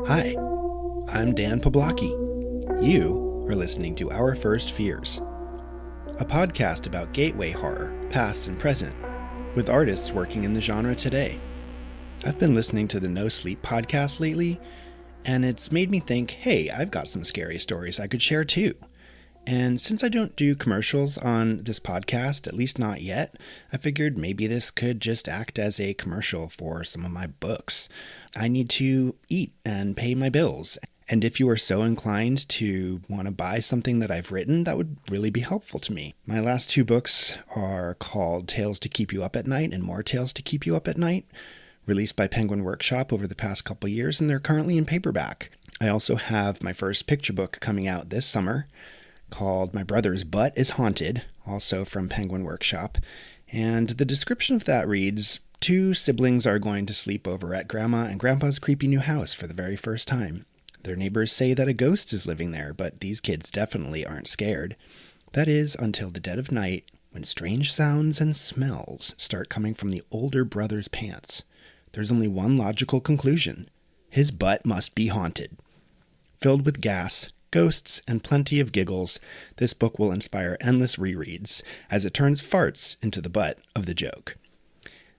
Hi, I'm Dan Poblocki. You are listening to Our First Fears, a podcast about gateway horror, past and present, with artists working in the genre today. I've been listening to the No Sleep podcast lately, and it's made me think, hey, I've got some scary stories I could share too. And since I don't do commercials on this podcast, at least not yet, I figured maybe this could just act as a commercial for some of my books. I need to eat and pay my bills. And if you are so inclined to want to buy something that I've written, that would really be helpful to me. My last two books are called Tales to Keep You Up at Night and More Tales to Keep You Up at Night, released by Penguin Workshop over the past couple years, and they're currently in paperback. I also have my first picture book coming out this summer, called My Brother's Butt is Haunted, also from Penguin Workshop. And the description of that reads, 2 siblings are going to sleep over at Grandma and Grandpa's creepy new house for the very first time. Their neighbors say that a ghost is living there, but these kids definitely aren't scared. That is until the dead of night, when strange sounds and smells start coming from the older brother's pants. There's only one logical conclusion. His butt must be haunted. Filled with gas, ghosts, and plenty of giggles, this book will inspire endless rereads as it turns farts into the butt of the joke.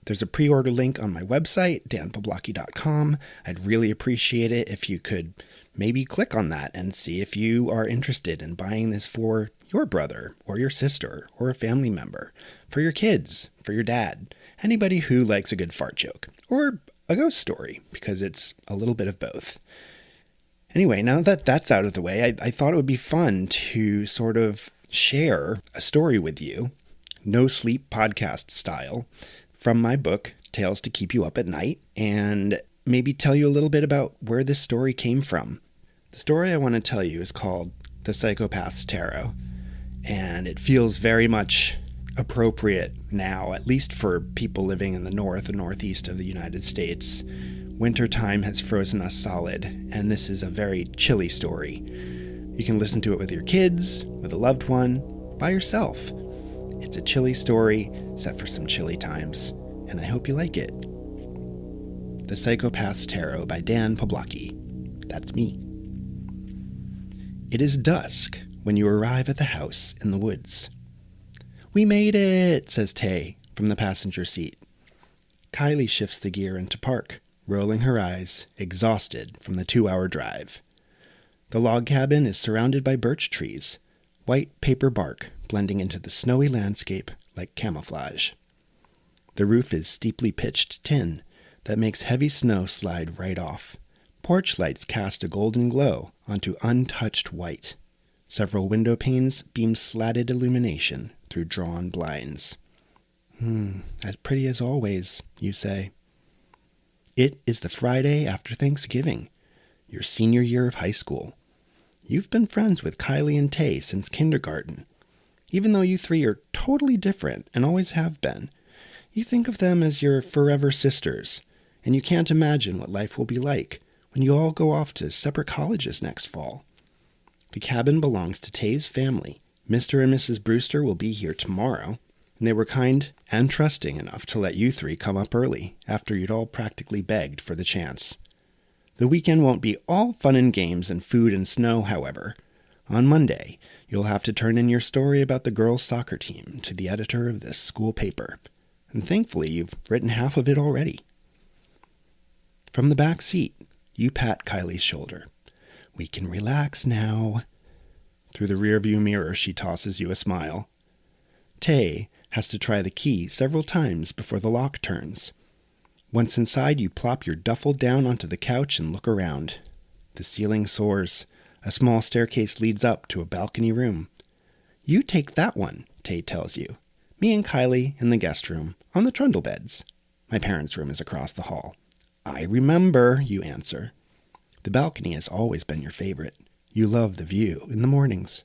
There's a pre-order link on my website, danpoblocki.com. I'd really appreciate it if you could maybe click on that and see if you are interested in buying this for your brother or your sister or a family member, for your kids, for your dad, anybody who likes a good fart joke, or a ghost story, because it's a little bit of both. Anyway, now that that's out of the way, I thought it would be fun to sort of share a story with you, No Sleep podcast style, from my book, Tales to Keep You Up at Night, and maybe tell you a little bit about where this story came from. The story I want to tell you is called The Psychopath's Tarot, and it feels very much appropriate now, at least for people living in the north and northeast of the United States. Wintertime has frozen us solid, and this is a very chilly story. You can listen to it with your kids, with a loved one, by yourself. It's a chilly story set for some chilly times, and I hope you like it. The Psychopath's Tarot by Dan Poblocki. That's me. It is dusk when you arrive at the house in the woods. "We made it," says Tay from the passenger seat. Kylie shifts the gear into park, rolling her eyes, exhausted from the 2-hour drive. The log cabin is surrounded by birch trees, white paper bark blending into the snowy landscape like camouflage. The roof is steeply pitched tin that makes heavy snow slide right off. Porch lights cast a golden glow onto untouched white. Several window panes beam slatted illumination through drawn blinds. As pretty as always, you say. It is the Friday after Thanksgiving, your senior year of high school. You've been friends with Kylie and Tay since kindergarten. Even though you three are totally different and always have been, you think of them as your forever sisters, and you can't imagine what life will be like when you all go off to separate colleges next fall. The cabin belongs to Tay's family. Mr. and Mrs. Brewster will be here tomorrow, and they were kind and trusting enough to let you three come up early after you'd all practically begged for the chance. The weekend won't be all fun and games and food and snow, however. On Monday, you'll have to turn in your story about the girls' soccer team to the editor of this school paper, and thankfully you've written half of it already. From the back seat, you pat Kylie's shoulder. "We can relax now." Through the rearview mirror, she tosses you a smile. Tay has to try the key several times before the lock turns. Once inside, you plop your duffel down onto the couch and look around. The ceiling soars. A small staircase leads up to a balcony room. "You take that one," Tay tells you. "Me and Kylie in the guest room, on the trundle beds. My parents' room is across the hall." "I remember," you answer. The balcony has always been your favorite. You love the view in the mornings.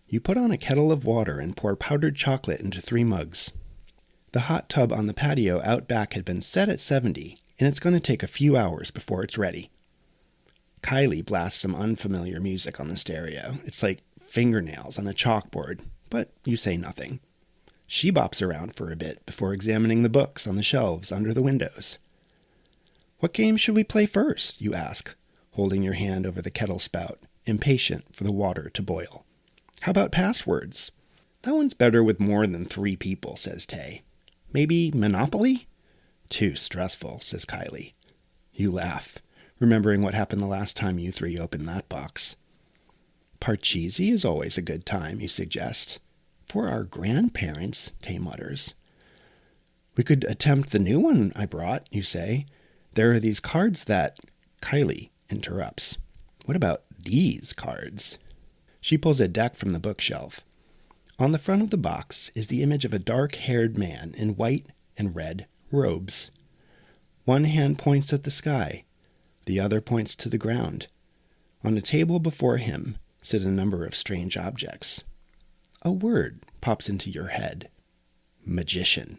You put on a kettle of water and pour powdered chocolate into 3 mugs. The hot tub on the patio out back had been set at 70, and it's going to take a few hours before it's ready. Kylie blasts some unfamiliar music on the stereo. It's like fingernails on a chalkboard, but you say nothing. She bops around for a bit before examining the books on the shelves under the windows. "What game should we play first?" you ask. holding your hand over the kettle spout, impatient for the water to boil. How about passwords? That one's better with more than 3 people, says Tay. Maybe Monopoly? Too stressful, says Kylie. You laugh, remembering what happened the last time you 3 opened that box. Parcheesi is always a good time, you suggest. For our grandparents, Tay mutters. We could attempt the new one I brought, you say. There are these cards that... Kylie interrupts. What about these cards? She pulls a deck from the bookshelf. On the front of the box is the image of a dark-haired man in white and red robes. One hand points at the sky. The other points to the ground. On a table before him sit a number of strange objects. A word pops into your head. Magician.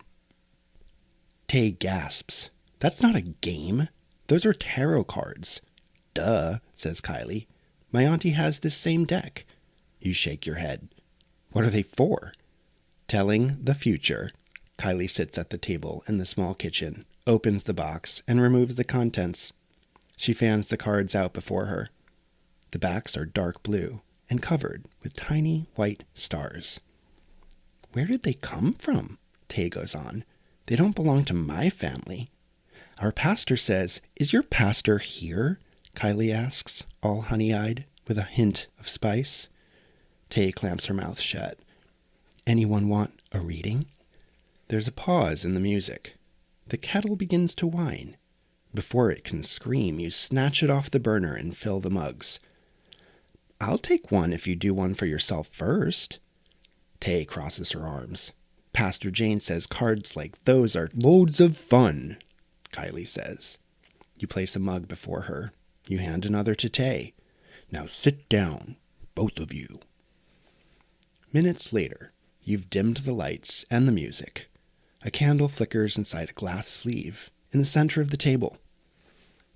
Tay gasps. That's not a game. Those are tarot cards. Duh, says Kylie. My auntie has this same deck. You shake your head. What are they for? Telling the future. Kylie sits at the table in the small kitchen, opens the box, and removes the contents. She fans the cards out before her. The backs are dark blue and covered with tiny white stars. Where did they come from? Tay goes on. They don't belong to my family. Our pastor says, Is your pastor here? Kylie asks, all honey-eyed, with a hint of spice. Tay clamps her mouth shut. Anyone want a reading? There's a pause in the music. The kettle begins to whine. Before it can scream, you snatch it off the burner and fill the mugs. I'll take one if you do one for yourself first. Tay crosses her arms. Pastor Jane says cards like those are loads of fun, Kylie says. You place a mug before her. You hand another to Tay. Now sit down, both of you. Minutes later, you've dimmed the lights and the music. A candle flickers inside a glass sleeve in the center of the table.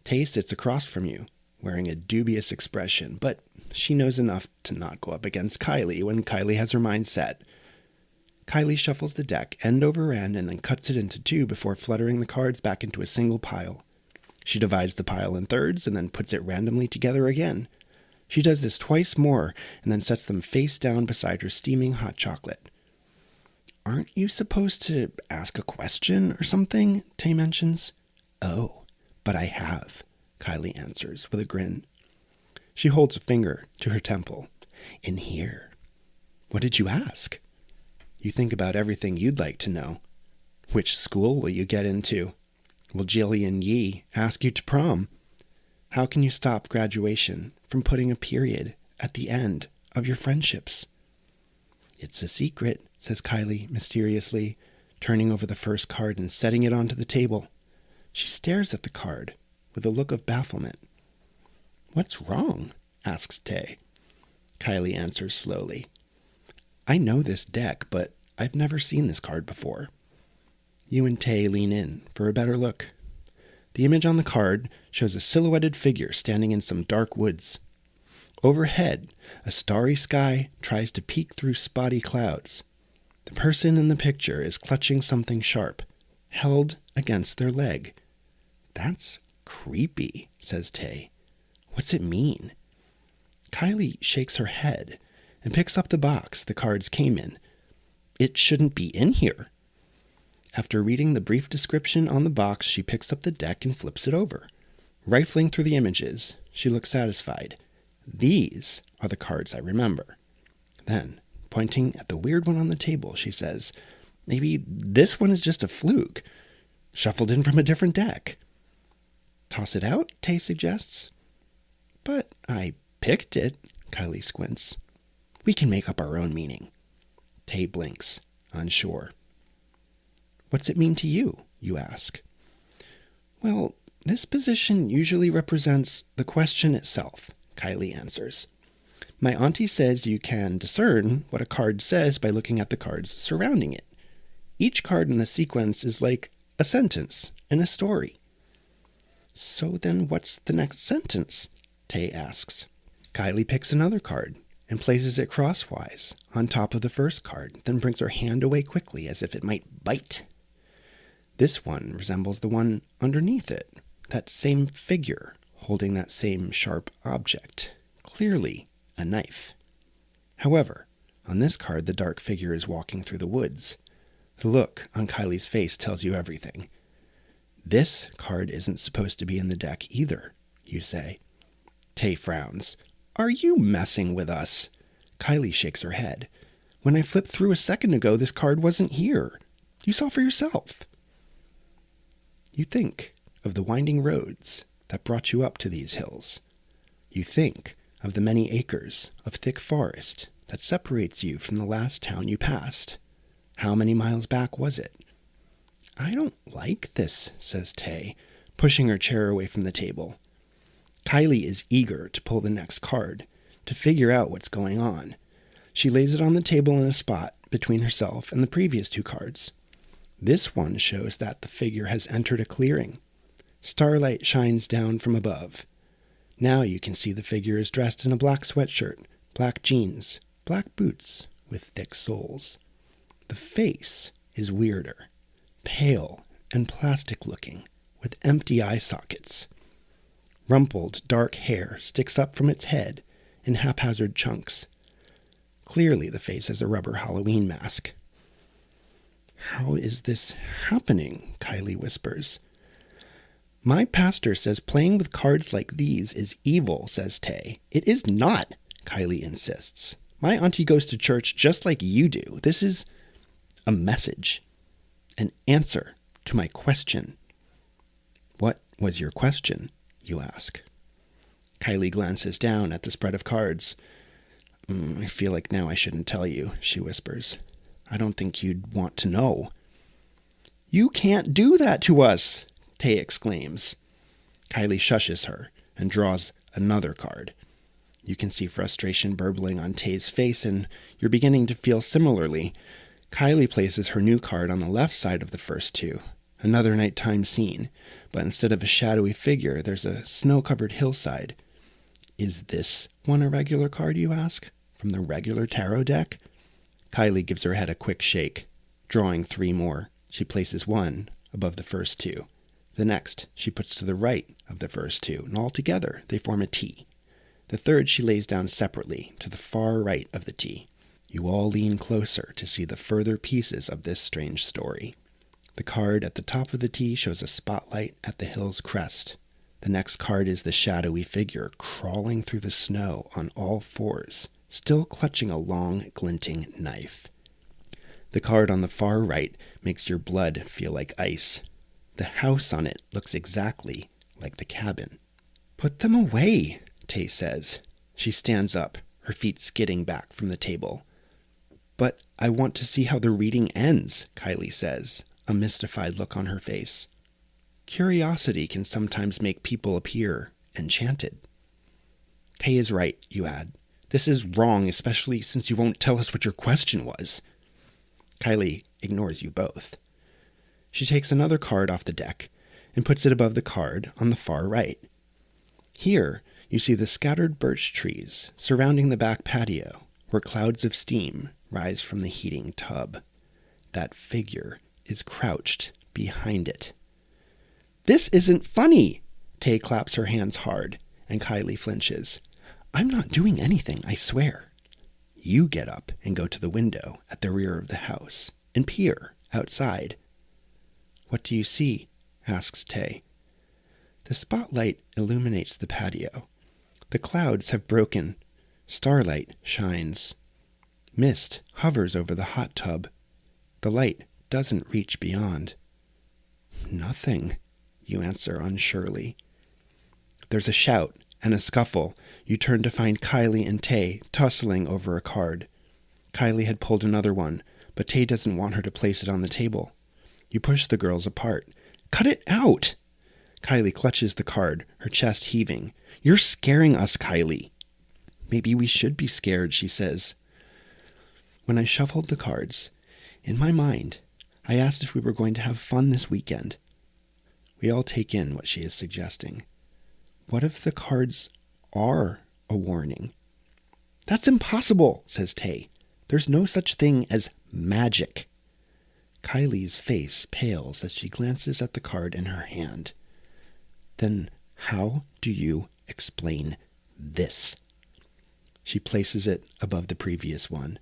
Tay sits across from you, wearing a dubious expression, but she knows enough to not go up against Kylie when Kylie has her mind set. Kylie shuffles the deck end over end and then cuts it into 2 before fluttering the cards back into a single pile. She divides the pile in thirds and then puts it randomly together again. She does this twice more and then sets them face down beside her steaming hot chocolate. Aren't you supposed to ask a question or something? Tay mentions. Oh, but I have, Kylie answers with a grin. She holds a finger to her temple. In here. What did you ask? You think about everything you'd like to know. Which school will you get into? Will Jillian Yee ask you to prom? How can you stop graduation from putting a period at the end of your friendships? It's a secret, says Kylie mysteriously, turning over the first card and setting it onto the table. She stares at the card with a look of bafflement. What's wrong? Asks Tay. Kylie answers slowly. I know this deck, but I've never seen this card before. You and Tay lean in for a better look. The image on the card shows a silhouetted figure standing in some dark woods. Overhead, a starry sky tries to peek through spotty clouds. The person in the picture is clutching something sharp, held against their leg. That's creepy, says Tay. What's it mean? Kylie shakes her head and picks up the box the cards came in. It shouldn't be in here. After reading the brief description on the box, she picks up the deck and flips it over. Rifling through the images, she looks satisfied. These are the cards I remember. Then, pointing at the weird one on the table, she says, maybe this one is just a fluke, shuffled in from a different deck. Toss it out, Tay suggests. But I picked it, Kylie squints. We can make up our own meaning. Tay blinks, unsure. What's it mean to you? You ask. Well, this position usually represents the question itself, Kylie answers. My auntie says you can discern what a card says by looking at the cards surrounding it. Each card in the sequence is like a sentence in a story. So then what's the next sentence? Tay asks. Kylie picks another card and places it crosswise on top of the first card, then brings her hand away quickly as if it might bite. This one resembles the one underneath it, that same figure, holding that same sharp object, clearly a knife. However, on this card, the dark figure is walking through the woods. The look on Kylie's face tells you everything. This card isn't supposed to be in the deck either, you say. Tay frowns. Are you messing with us? Kylie shakes her head. When I flipped through a second ago, this card wasn't here. You saw for yourself. You think of the winding roads that brought you up to these hills. You think of the many acres of thick forest that separates you from the last town you passed. How many miles back was it? I don't like this, says Tay, pushing her chair away from the table. Kylie is eager to pull the next card, to figure out what's going on. She lays it on the table in a spot between herself and the previous two cards. This one shows that the figure has entered a clearing. Starlight shines down from above. Now you can see the figure is dressed in a black sweatshirt, black jeans, black boots with thick soles. The face is weirder, pale and plastic-looking, with empty eye sockets. Rumpled, dark hair sticks up from its head in haphazard chunks. Clearly the face has a rubber Halloween mask. How is this happening? Kylie whispers. My pastor says playing with cards like these is evil, says Tay. It is not, Kylie insists. My auntie goes to church just like you do. This is a message, an answer to my question. What was your question, you ask? Kylie glances down at the spread of cards. I feel like now I shouldn't tell you, she whispers. I don't think you'd want to know. You can't do that to us, Tay exclaims. Kylie shushes her and draws another card. You can see frustration burbling on Tay's face, and you're beginning to feel similarly. Kylie places her new card on the left side of the first two. Another nighttime scene, but instead of a shadowy figure, there's a snow-covered hillside. Is this one a regular card, you ask? From the regular tarot deck? Kylie gives her head a quick shake. Drawing three more, she places one above the first two. The next she puts to the right of the first two, and all together they form a T. The third she lays down separately to the far right of the T. You all lean closer to see the further pieces of this strange story. The card at the top of the T shows a spotlight at the hill's crest. The next card is the shadowy figure crawling through the snow on all fours, still clutching a long, glinting knife. The card on the far right makes your blood feel like ice. The house on it looks exactly like the cabin. Put them away, Tay says. She stands up, her feet skidding back from the table. But I want to see how the reading ends, Kylie says, a mystified look on her face. Curiosity can sometimes make people appear enchanted. Tay is right, you add. This is wrong, especially since you won't tell us what your question was. Kylie ignores you both. She takes another card off the deck and puts it above the card on the far right. Here, you see the scattered birch trees surrounding the back patio, where clouds of steam rise from the heating tub. That figure is crouched behind it. This isn't funny! Tay claps her hands hard, and Kylie flinches. I'm not doing anything, I swear. You get up and go to the window at the rear of the house and peer outside. What do you see? Asks Tay. The spotlight illuminates the patio. The clouds have broken. Starlight shines. Mist hovers over the hot tub. The light doesn't reach beyond. Nothing, you answer unsurely. There's a shout and a scuffle. You turn to find Kylie and Tay tussling over a card. Kylie had pulled another one, but Tay doesn't want her to place it on the table. You push the girls apart. Cut it out! Kylie clutches the card, her chest heaving. You're scaring us, Kylie. Maybe we should be scared, she says. When I shuffled the cards, in my mind, I asked if we were going to have fun this weekend. We all take in what she is suggesting. What if the cards are a warning? That's impossible, says Tay. There's no such thing as magic. Kylie's face pales as she glances at the card in her hand. Then How do you explain this? She places it above the previous one.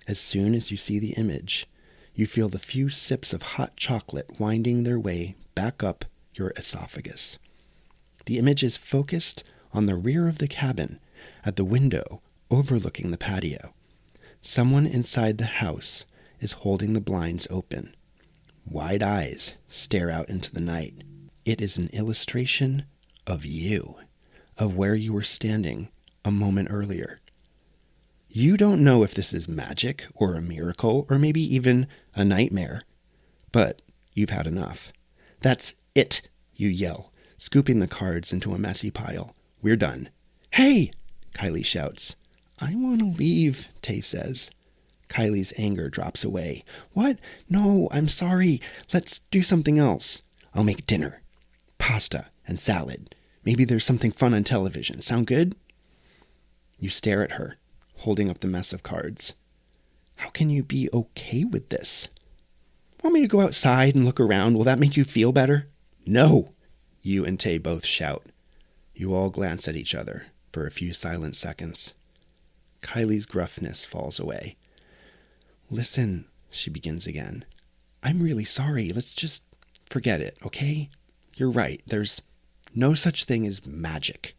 As soon as you see the image, you feel the few sips of hot chocolate winding their way back up your esophagus. The image is focused on the rear of the cabin, at the window overlooking the patio. Someone inside the house is holding the blinds open. Wide eyes stare out into the night. It is an illustration of you, of where you were standing a moment earlier. You don't know if this is magic or a miracle or maybe even a nightmare, but you've had enough. That's it, you yell, scooping the cards into a messy pile. We're done. Hey, Kylie shouts. I want to leave, Tay says. Kylie's anger drops away. What? No, I'm sorry. Let's do something else. I'll make dinner. Pasta and salad. Maybe there's something fun on television. Sound good? You stare at her, holding up the mess of cards. How can you be okay with this? Want me to go outside and look around? Will that make you feel better? No, you and Tay both shout. You all glance at each other for a few silent seconds. Kylie's gruffness falls away. Listen, she begins again. I'm really sorry. Let's just forget it, okay? You're right. There's no such thing as magic.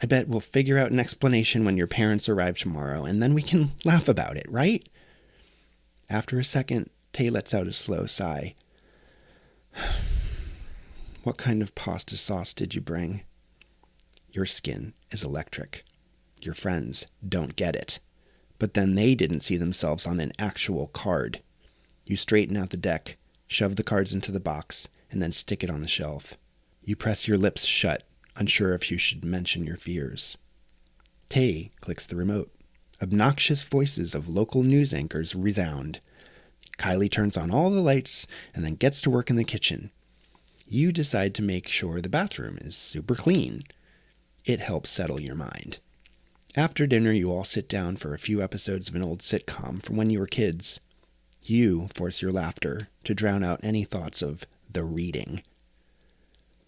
I bet we'll figure out an explanation when your parents arrive tomorrow, and then we can laugh about it, right? After a second, Tay lets out a slow sigh. What kind of pasta sauce did you bring? Your skin is electric. Your friends don't get it. But then they didn't see themselves on an actual card. You straighten out the deck, shove the cards into the box, and then stick it on the shelf. You press your lips shut, unsure if you should mention your fears. Tay clicks the remote. Obnoxious voices of local news anchors resound. Kylie turns on all the lights and then gets to work in the kitchen. You decide to make sure the bathroom is super clean. It helps settle your mind. After dinner, you all sit down for a few episodes of an old sitcom from when you were kids. You force your laughter to drown out any thoughts of the reading.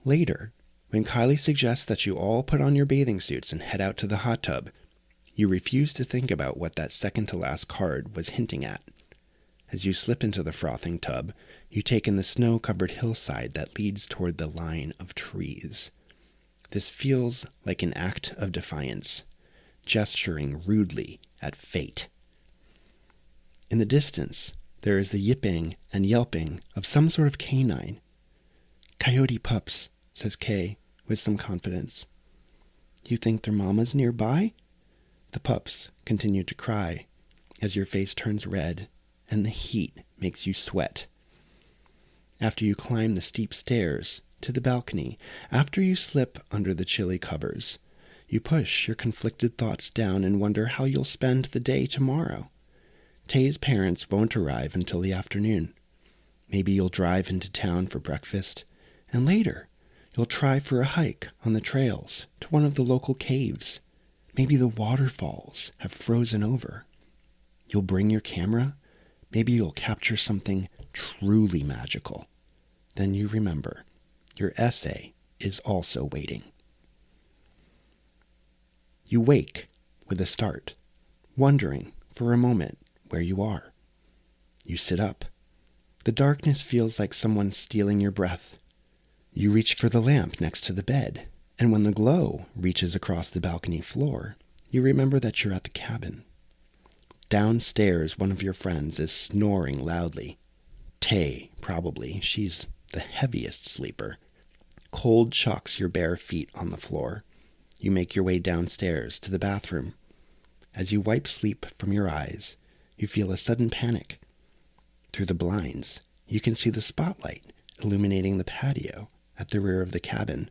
Later, when Kylie suggests that you all put on your bathing suits and head out to the hot tub, you refuse to think about what that second-to-last card was hinting at. As you slip into the frothing tub, you take in the snow-covered hillside that leads toward the line of trees. This feels like an act of defiance, gesturing rudely at fate. In the distance, there is the yipping and yelping of some sort of canine. Coyote pups, says Kay with some confidence. You think their mama's nearby? The pups continue to cry as your face turns red and the heat makes you sweat. After you climb the steep stairs to the balcony, after you slip under the chilly covers, you push your conflicted thoughts down and wonder how you'll spend the day tomorrow. Tay's parents won't arrive until the afternoon. Maybe you'll drive into town for breakfast, and later you'll try for a hike on the trails to one of the local caves. Maybe the waterfalls have frozen over. You'll bring your camera. Maybe you'll capture something truly magical. Then you remember, your essay is also waiting. You wake with a start, wondering for a moment where you are. You sit up. The darkness feels like someone stealing your breath. You reach for the lamp next to the bed, and when the glow reaches across the balcony floor, you remember that you're at the cabin. Downstairs, one of your friends is snoring loudly. Tay, probably. She's the heaviest sleeper. Cold shocks your bare feet on the floor. You make your way downstairs to the bathroom. As you wipe sleep from your eyes, you feel a sudden panic. Through the blinds, you can see the spotlight illuminating the patio at the rear of the cabin.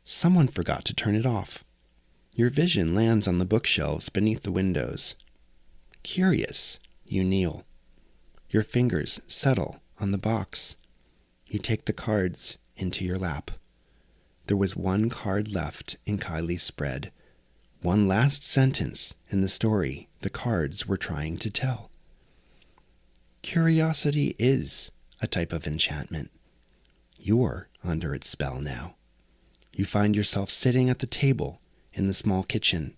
Someone forgot to turn it off. Your vision lands on the bookshelves beneath the windows. Curious, you kneel. Your fingers settle on the box. You take the cards into your lap. There was one card left in Kylie's spread, one last sentence in the story the cards were trying to tell. Curiosity is a type of enchantment. You're under its spell now. You find yourself sitting at the table in the small kitchen.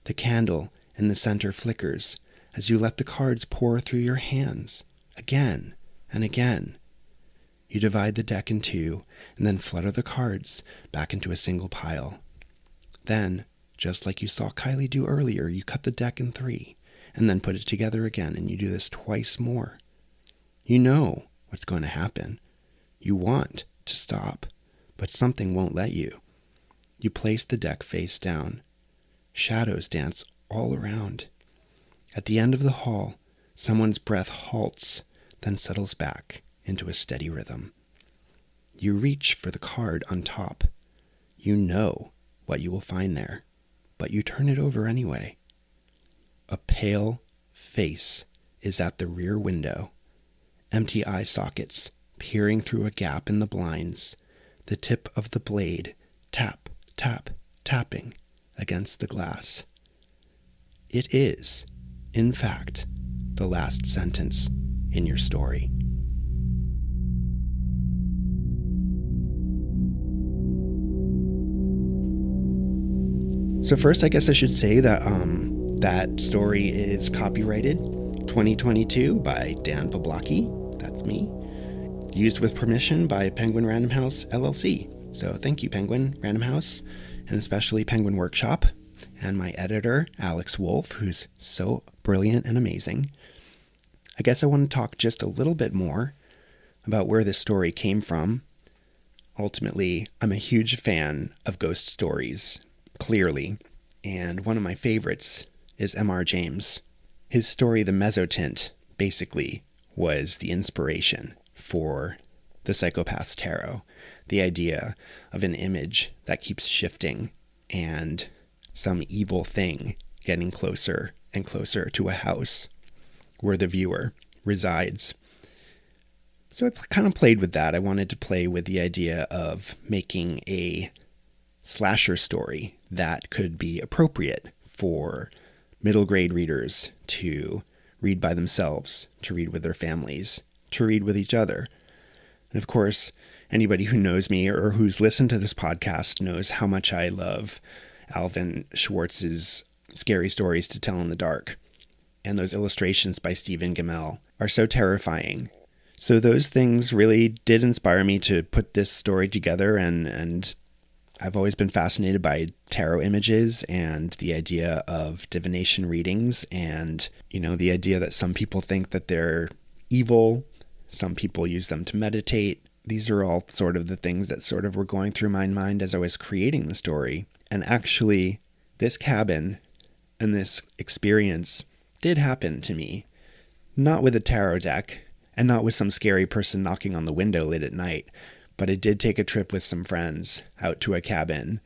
The candle in the center flickers as you let the cards pour through your hands, again and again. You divide the deck in two and then flutter the cards back into a single pile. Then, just like you saw Kylie do earlier, you cut the deck in three and then put it together again, and you do this twice more. You know what's going to happen. You want to stop, but something won't let you. You place the deck face down. Shadows dance all around. At the end of the hall, someone's breath halts, then settles back into a steady rhythm. You reach for the card on top. You know what you will find there, but you turn it over anyway. A pale face is at the rear window. Empty eye sockets peering through a gap in the blinds, the tip of the blade tap, tap, tapping against the glass. It is, in fact, the last sentence in your story. So first, I guess I should say that that story is copyrighted 2022 by Dan Poblocki. That's me. Used with permission by Penguin Random House, LLC. So thank you, Penguin Random House, and especially Penguin Workshop, and my editor, Alex Wolf, who's so brilliant and amazing. I guess I want to talk just a little bit more about where this story came from. Ultimately, I'm a huge fan of ghost stories, clearly, and one of my favorites is M.R. James. His story, The Mezzotint, basically was the inspiration for the Psychopath's Tarot. The idea of an image that keeps shifting and some evil thing getting closer and closer to a house where the viewer resides. So it's kind of played with that. I wanted to play with the idea of making a slasher story that could be appropriate for middle grade readers to read by themselves, to read with their families, to read with each other. And of course, anybody who knows me or who's listened to this podcast knows how much I love Alvin Schwartz's Scary Stories to Tell in the Dark. And those illustrations by Stephen Gammell are so terrifying. So those things really did inspire me to put this story together, and I've always been fascinated by tarot images and the idea of divination readings, and, the idea that some people think that they're evil, some people use them to meditate. These are all sort of the things that sort of were going through my mind as I was creating the story. And actually, this cabin and this experience did happen to me. Not with a tarot deck, and not with some scary person knocking on the window late at night, but I did take a trip with some friends out to a cabin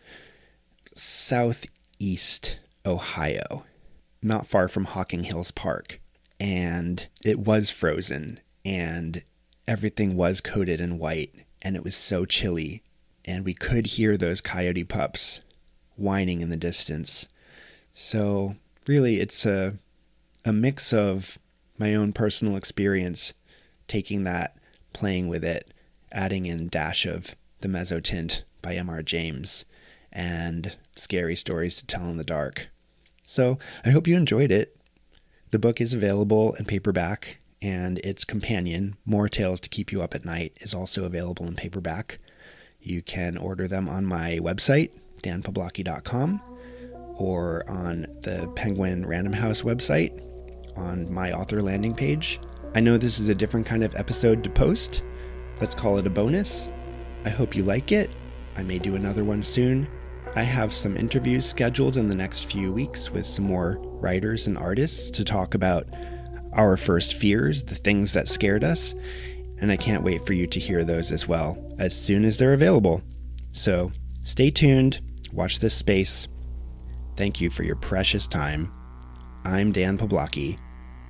southeast Ohio, not far from Hocking Hills Park. And it was frozen, and everything was coated in white, and it was so chilly, and we could hear those coyote pups whining in the distance. So really, it's a mix of my own personal experience, taking that, playing with it, adding in dash of The Mezzotint by M.R. James, and Scary Stories to Tell in the Dark. So I hope you enjoyed it. The book is available in paperback, and its companion, More Tales to Keep You Up at Night, is also available in paperback. You can order them on my website, danpoblocki.com, or on the Penguin Random House website on my author landing page. I know this is a different kind of episode to post. Let's call it a bonus. I hope you like it. I may do another one soon. I have some interviews scheduled in the next few weeks with some more writers and artists to talk about our first fears, the things that scared us, and I can't wait for you to hear those as well, as soon as they're available. So stay tuned, watch this space. Thank you for your precious time. I'm Dan Poblocki,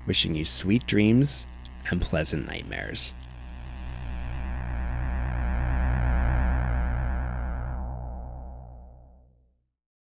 wishing you sweet dreams and pleasant nightmares.